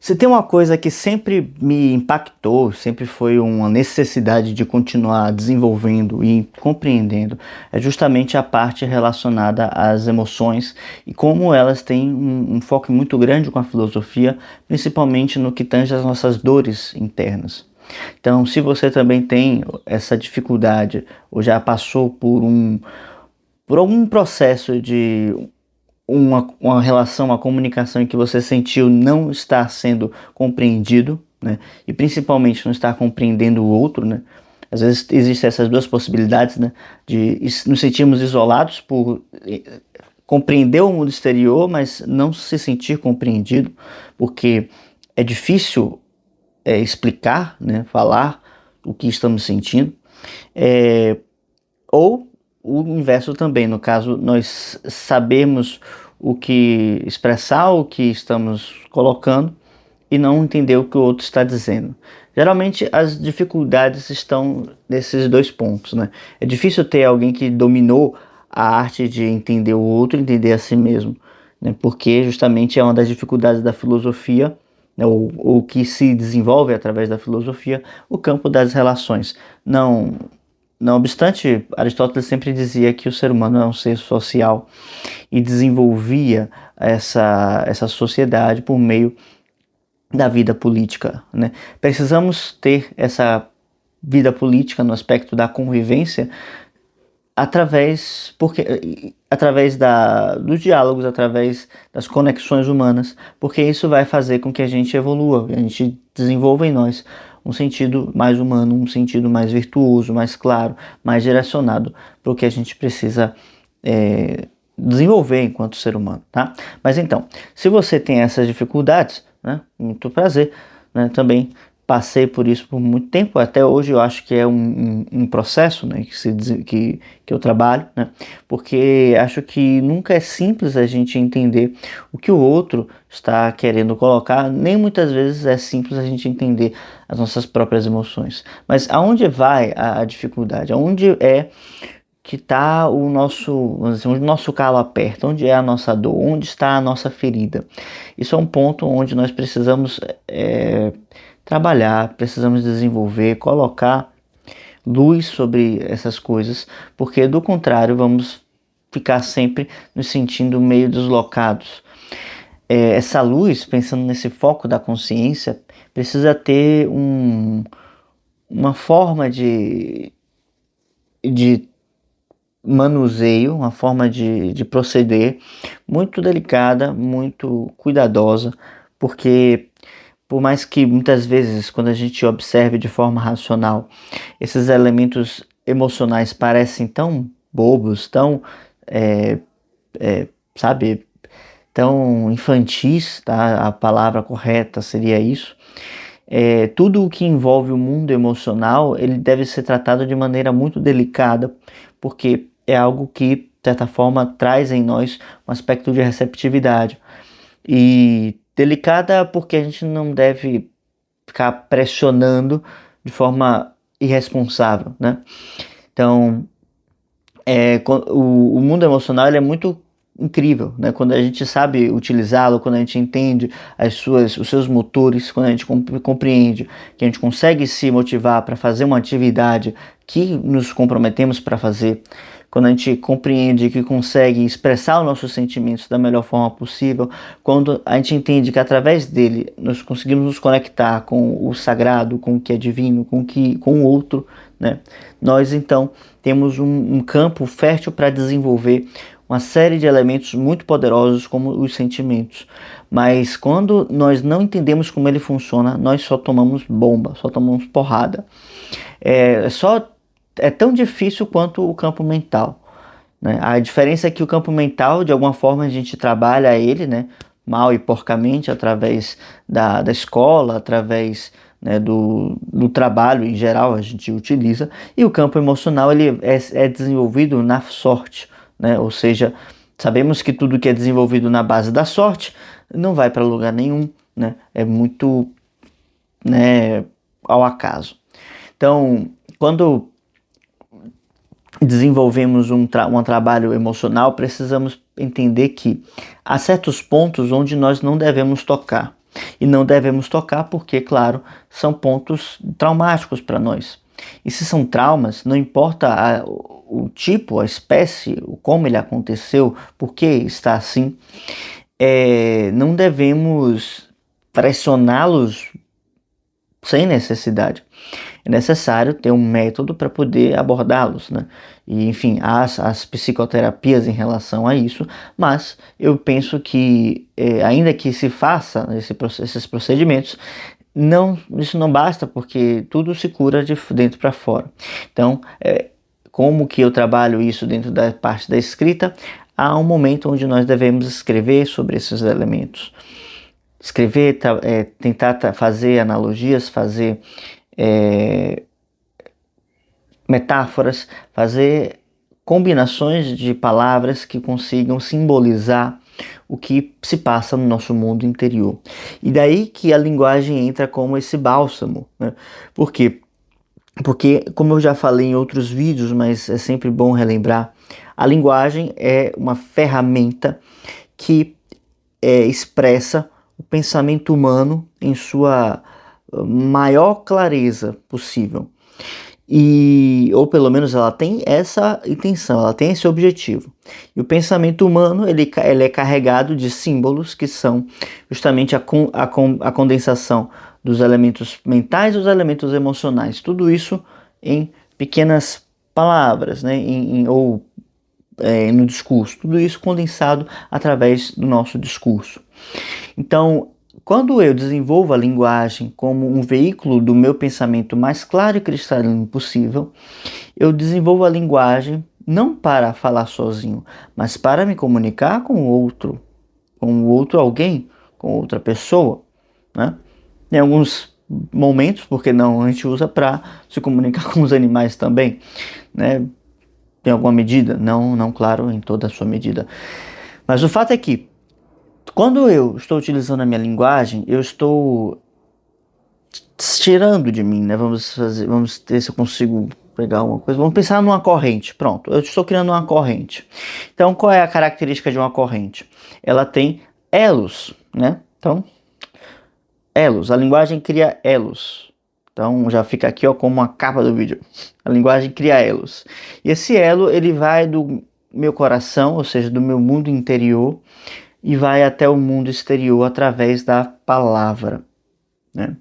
Se tem uma coisa que sempre me impactou, sempre foi uma necessidade de continuar desenvolvendo e compreendendo, é justamente a parte relacionada às emoções e como elas têm um foco muito grande com a filosofia, principalmente no que tange às nossas dores internas. Então, se você também tem essa dificuldade ou já passou por algum processo de uma relação, uma comunicação em que você sentiu não estar sendo compreendido, né? E principalmente não estar compreendendo o outro, né? Às vezes existem essas duas possibilidades, né? De nos sentirmos isolados por compreender o mundo exterior, mas não se sentir compreendido, porque é difícil explicar, né? Falar o que estamos sentindo. Ou o inverso também, no caso, nós sabemos o que expressar, o que estamos colocando e não entender o que o outro está dizendo. Geralmente as dificuldades estão nesses dois pontos, né? É difícil ter alguém que dominou a arte de entender o outro, entender a si mesmo, né? Porque justamente é uma das dificuldades da filosofia, né? Ou que se desenvolve através da filosofia, o campo das relações. Não obstante, Aristóteles sempre dizia que o ser humano é um ser social e desenvolvia essa sociedade por meio da vida política, né? Precisamos ter essa vida política no aspecto da convivência através dos diálogos, através das conexões humanas, porque isso vai fazer com que a gente evolua, a gente desenvolva em nós um sentido mais humano, um sentido mais virtuoso, mais claro, mais direcionado para o que a gente precisa desenvolver enquanto ser humano, tá? Mas então, se você tem essas dificuldades, né, muito prazer, né, também passei por isso por muito tempo, até hoje eu acho que é um processo, né, que eu trabalho, né, porque acho que nunca é simples a gente entender o que o outro está querendo colocar, nem muitas vezes é simples a gente entender as nossas próprias emoções. Mas aonde vai a dificuldade? Aonde é que está o nosso, vamos dizer, onde o nosso calo aperta, onde é a nossa dor, onde está a nossa ferida? Isso é um ponto onde nós precisamos trabalhar, precisamos desenvolver, colocar luz sobre essas coisas, porque do contrário vamos ficar sempre nos sentindo meio deslocados. Essa luz, pensando nesse foco da consciência, precisa ter uma forma de manuseio, uma forma de proceder muito delicada, muito cuidadosa, porque por mais que muitas vezes, quando a gente observe de forma racional, esses elementos emocionais parecem tão bobos, tão, é, sabe, tão infantis, tá? A palavra correta seria isso. Tudo o que envolve o mundo emocional, ele deve ser tratado de maneira muito delicada, porque é algo que, de certa forma, traz em nós um aspecto de receptividade. E delicada porque a gente não deve ficar pressionando de forma irresponsável, né? Então, o mundo emocional ele é muito incrível, né? Quando a gente sabe utilizá-lo, quando a gente entende os seus motores, quando a gente compreende que a gente consegue se motivar para fazer uma atividade que nos comprometemos para fazer, quando a gente compreende que consegue expressar os nossos sentimentos da melhor forma possível, quando a gente entende que através dele nós conseguimos nos conectar com o sagrado, com o que é divino, com o outro, né? Nós então temos um campo fértil para desenvolver uma série de elementos muito poderosos como os sentimentos. Mas quando nós não entendemos como ele funciona, nós só tomamos bomba, só tomamos porrada. É tão difícil quanto o campo mental, né? A diferença é que o campo mental, de alguma forma, a gente trabalha ele, né, mal e porcamente, através da escola, através, né, do trabalho em geral, a gente utiliza, e o campo emocional ele é desenvolvido na sorte, né? Ou seja, sabemos que tudo que é desenvolvido na base da sorte não vai para lugar nenhum, né? É muito, né, ao acaso. Então, quando desenvolvemos um trabalho emocional, precisamos entender que há certos pontos onde nós não devemos tocar. E não devemos tocar porque, claro, são pontos traumáticos para nós. E se são traumas, não importa o tipo, a espécie, como ele aconteceu, por que está assim, não devemos pressioná-los sem necessidade. É necessário ter um método para poder abordá-los, né? E, enfim, as psicoterapias em relação a isso, mas eu penso que, ainda que se faça esses procedimentos, isso não basta, porque tudo se cura de dentro para fora. Então, como que eu trabalho isso dentro da parte da escrita? Há um momento onde nós devemos escrever sobre esses elementos. Escrever, tentar fazer analogias, fazer metáforas, fazer combinações de palavras que consigam simbolizar o que se passa no nosso mundo interior. E daí que a linguagem entra como esse bálsamo, né? Por quê? Porque, como eu já falei em outros vídeos, mas é sempre bom relembrar, a linguagem é uma ferramenta que expressa o pensamento humano em sua maior clareza possível. Ou pelo menos ela tem essa intenção, ela tem esse objetivo. E o pensamento humano ele é carregado de símbolos que são justamente a condensação dos elementos mentais e dos elementos emocionais. Tudo isso em pequenas palavras, né? No discurso. Tudo isso condensado através do nosso discurso. Então, quando eu desenvolvo a linguagem como um veículo do meu pensamento mais claro e cristalino possível, eu desenvolvo a linguagem não para falar sozinho, mas para me comunicar com o outro alguém, com outra pessoa, né? Em alguns momentos, porque não, a gente usa para se comunicar com os animais também, né? Em alguma medida, não, claro, em toda a sua medida. Mas o fato é que quando eu estou utilizando a minha linguagem, eu estou tirando de mim, né? Vamos ver se eu consigo pegar uma coisa. Vamos pensar numa corrente. Pronto, eu estou criando uma corrente. Então, qual é a característica de uma corrente? Ela tem elos, né? Então, elos. A linguagem cria elos. Então, já fica aqui, ó, como uma capa do vídeo. A linguagem cria elos. E esse elo, ele vai do meu coração, ou seja, do meu mundo interior, e vai até o mundo exterior através da palavra, né?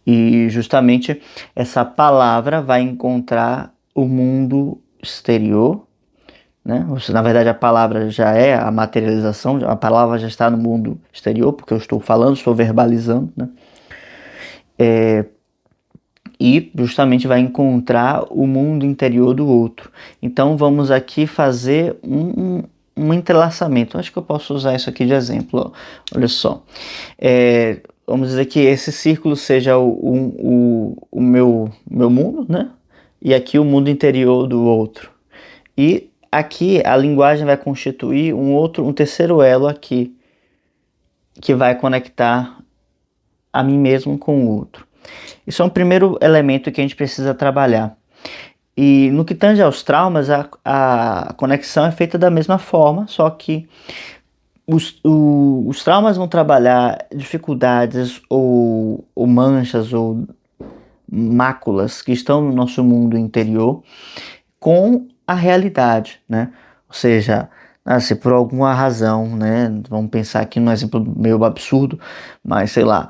E justamente essa palavra vai encontrar o mundo exterior, né? Na verdade, a palavra já é a materialização, a palavra já está no mundo exterior, porque eu estou falando, estou verbalizando, né? E justamente vai encontrar o mundo interior do outro. Então vamos aqui fazer um entrelaçamento. Acho que eu posso usar isso aqui de exemplo. Ó. Olha só. Vamos dizer que esse círculo seja o meu mundo, né? E aqui o mundo interior do outro. E aqui a linguagem vai constituir um terceiro elo aqui, que vai conectar a mim mesmo com o outro. Isso é um primeiro elemento que a gente precisa trabalhar. E no que tange aos traumas, a conexão é feita da mesma forma, só que os traumas vão trabalhar dificuldades ou manchas ou máculas que estão no nosso mundo interior com a realidade, né? Ou seja, se por alguma razão, né? Vamos pensar aqui num exemplo meio absurdo, mas sei lá,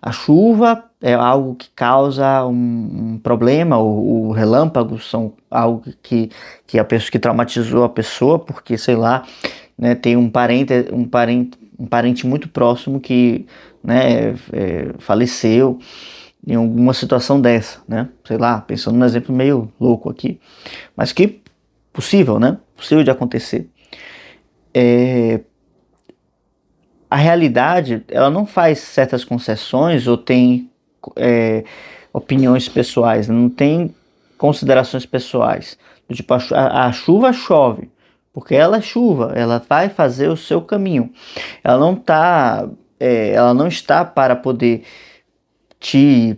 a chuva é algo que causa um problema, o relâmpagos são algo que a pessoa que traumatizou a pessoa, porque sei lá, né, tem um parente muito próximo que, né, faleceu em alguma situação dessa, né? Sei lá, pensando num exemplo meio louco aqui, mas que possível, né? Possível de acontecer. A realidade, ela não faz certas concessões ou tem opiniões pessoais, não tem considerações pessoais. Tipo, a chuva chove, porque ela é chuva, ela vai fazer o seu caminho. Ela não está para poder te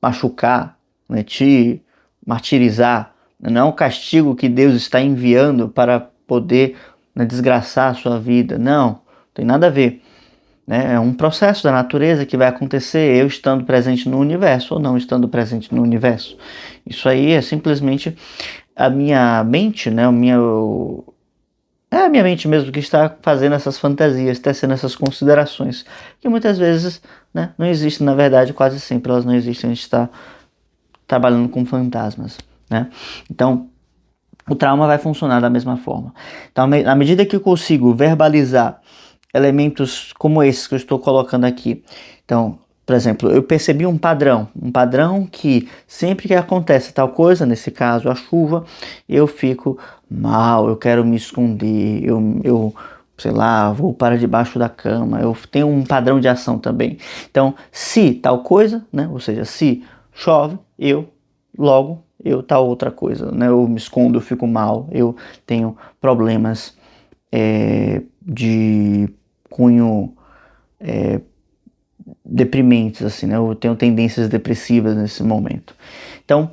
machucar, né, te martirizar. Não é um castigo que Deus está enviando para poder, né, desgraçar a sua vida. Não tem nada a ver. né? É um processo da natureza que vai acontecer eu estando presente no universo ou não estando presente no universo. Isso aí é simplesmente a minha mente, né? É a minha mente mesmo que está fazendo essas fantasias, tecendo essas considerações, que muitas vezes, né, não existem, na verdade, quase sempre elas não existem, a gente está trabalhando com fantasmas, né? Então, o trauma vai funcionar da mesma forma. Então, à medida que eu consigo verbalizar elementos como esses que eu estou colocando aqui, então, por exemplo, eu percebi um padrão que sempre que acontece tal coisa, nesse caso a chuva, eu fico mal, eu quero me esconder, eu sei lá, vou para debaixo da cama, eu tenho um padrão de ação também. Então, se tal coisa, né, ou seja, se chove, logo eu tal outra coisa, né, eu me escondo, eu fico mal, eu tenho problemas de cunho deprimentes, assim, né? Eu tenho tendências depressivas nesse momento. Então,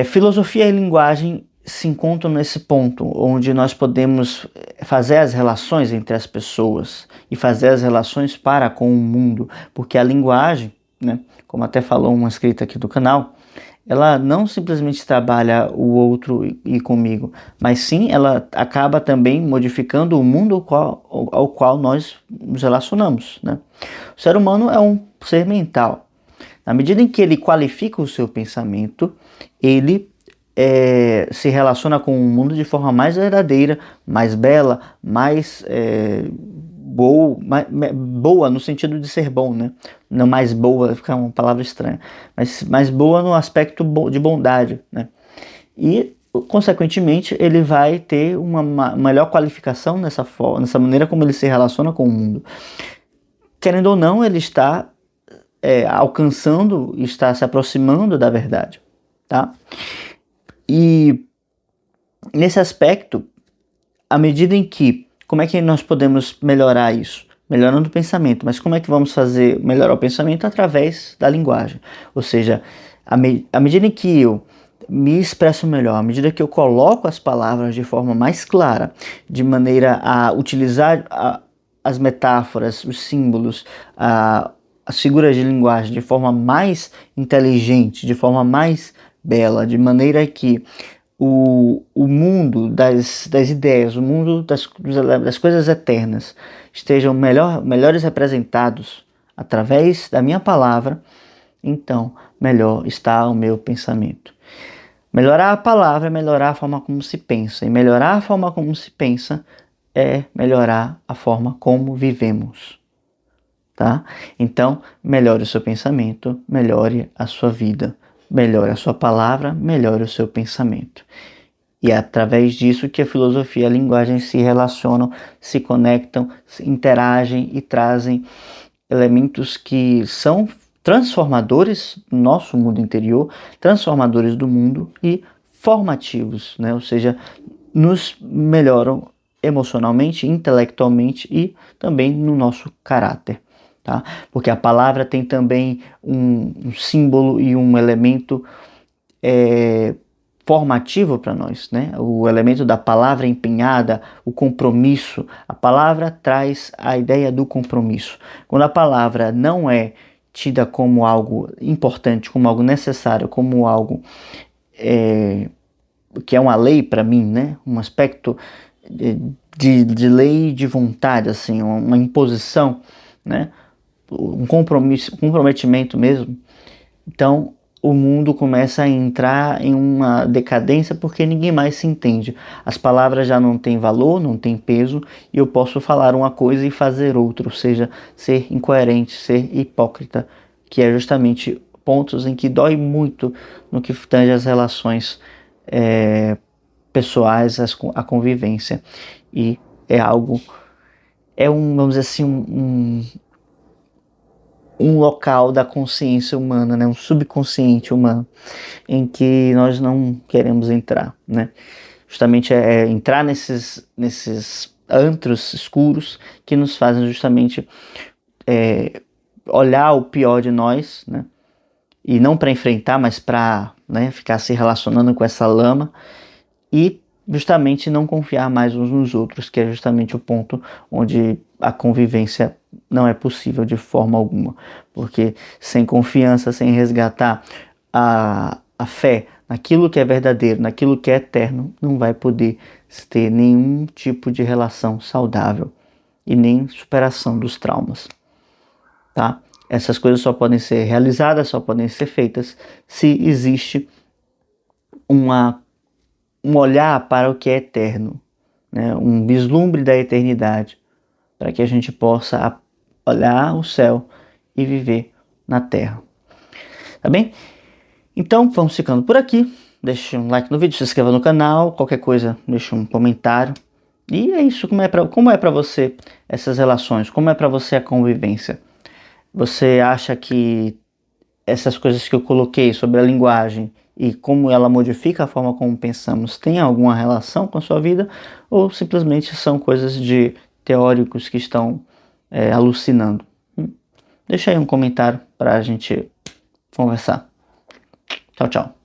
filosofia e linguagem se encontram nesse ponto, onde nós podemos fazer as relações entre as pessoas e fazer as relações para com o mundo, porque a linguagem, né, como até falou uma inscrita aqui do canal, ela não simplesmente trabalha o outro e comigo, mas sim ela acaba também modificando o mundo ao qual nós nos relacionamos, né? O ser humano é um ser mental. Na medida em que ele qualifica o seu pensamento, ele se relaciona com o mundo de forma mais verdadeira, mais bela, mais boa no sentido de ser bom, né? Não mais boa, fica uma palavra estranha, mas mais boa no aspecto de bondade, né? E, consequentemente, ele vai ter uma melhor qualificação nessa maneira como ele se relaciona com o mundo. Querendo ou não, ele está alcançando, está se aproximando da verdade, tá? E nesse aspecto, à medida em que, como é que nós podemos melhorar isso? Melhorando o pensamento, mas como é que vamos fazer melhorar o pensamento? Através da linguagem. Ou seja, à medida em que eu me expresso melhor, à medida que eu coloco as palavras de forma mais clara, de maneira a utilizar as metáforas, os símbolos, as figuras de linguagem de forma mais inteligente, de forma mais bela, de maneira que o mundo das ideias, o mundo das coisas eternas estejam melhores representados através da minha palavra, então melhor está o meu pensamento. Melhorar a palavra é melhorar a forma como se pensa, e melhorar a forma como se pensa é melhorar a forma como vivemos, tá? Então, melhore o seu pensamento, melhore a sua vida, melhore a sua palavra, melhore o seu pensamento. E é através disso que a filosofia e a linguagem se relacionam, se conectam, se interagem e trazem elementos que são transformadores do nosso mundo interior, transformadores do mundo e formativos, né? Ou seja, nos melhoram emocionalmente, intelectualmente e também no nosso caráter, tá? Porque a palavra tem também um símbolo e um elemento formativo para nós, né? O elemento da palavra empenhada, o compromisso. A palavra traz a ideia do compromisso. Quando a palavra não é tida como algo importante, como algo necessário, como algo que é uma lei para mim, né? Um aspecto de lei de vontade, assim, uma imposição, né? Um comprometimento mesmo. Então, o mundo começa a entrar em uma decadência porque ninguém mais se entende. As palavras já não têm valor, não têm peso, e eu posso falar uma coisa e fazer outra, ou seja, ser incoerente, ser hipócrita, que é justamente pontos em que dói muito no que tange as relações pessoais, a convivência. E é algo, vamos dizer assim, um local da consciência humana, né? Um subconsciente humano, em que nós não queremos entrar, né? Justamente é entrar nesses antros escuros que nos fazem justamente olhar o pior de nós, né? E não para enfrentar, mas para, né, ficar se relacionando com essa lama e justamente não confiar mais uns nos outros, que é justamente o ponto onde a convivência não é possível de forma alguma, porque sem confiança, sem resgatar a fé naquilo que é verdadeiro, naquilo que é eterno, não vai poder ter nenhum tipo de relação saudável e nem superação dos traumas, tá? Essas coisas só podem ser realizadas, só podem ser feitas se existe um olhar para o que é eterno, né? Um vislumbre da eternidade, para que a gente possa olhar o céu e viver na terra. Tá bem? Então, vamos ficando por aqui. Deixe um like no vídeo, se inscreva no canal, qualquer coisa, deixe um comentário. E é isso, como é para você essas relações? Como é para você a convivência? Você acha que essas coisas que eu coloquei sobre a linguagem e como ela modifica a forma como pensamos tem alguma relação com a sua vida? Ou simplesmente são coisas de teóricos que estão alucinando? Deixa aí um comentário para a gente conversar. Tchau, tchau.